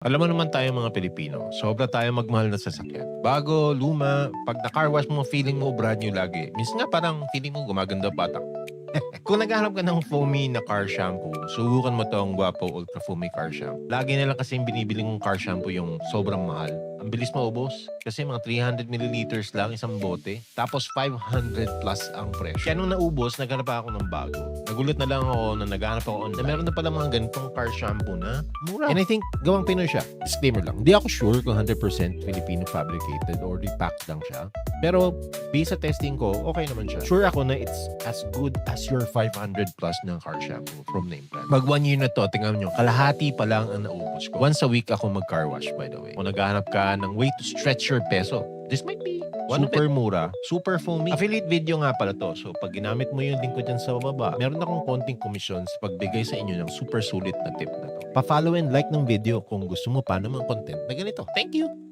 Alam mo naman tayo mga Pilipino, sobra tayo magmahal na sasakyan. Bago, luma, pag na-car wash mo, feeling mo brand new lagi. Minsan nga parang feeling mo gumaganda patak. Kung naghahanap ka ng foamy na car shampoo, subukan mo tong Guapo Ultra Foamy Car Shampoo. Lagi na lang kasi yung binibiling kong car shampoo yung sobrang mahal. Ang bilis maubos kasi mga 300 milliliters lang isang bote. Tapos 500 plus ang presyo. Kaya nung naubos, naghanap ako ng bago. Nagulat na lang ako na naghanap ako na meron na pala mga ganitong car shampoo na mura. And I think gawang Pinoy siya. Disclaimer lang, hindi ako sure kung 100% Filipino fabricated or repacked lang siya. Pero based sa testing ko, okay naman siya. Sure ako na it's as good as your 500 plus ng car shampoo from name brand. Mag 1 year na to, tingnan nyo, kalahati pa lang ang naubos ko. Once a week ako mag-car wash, by the way. Kung naghahanap ka ng way to stretch your peso, this might be super mura, super foamy. Affiliate video nga pala to. So pag ginamit mo yung link ko dyan sa baba, meron akong konting commission sa pagbigay sa inyo ng super sulit na tip na to. Pa-follow and like ng video kung gusto mo pa ng mga content na ganito. Thank you!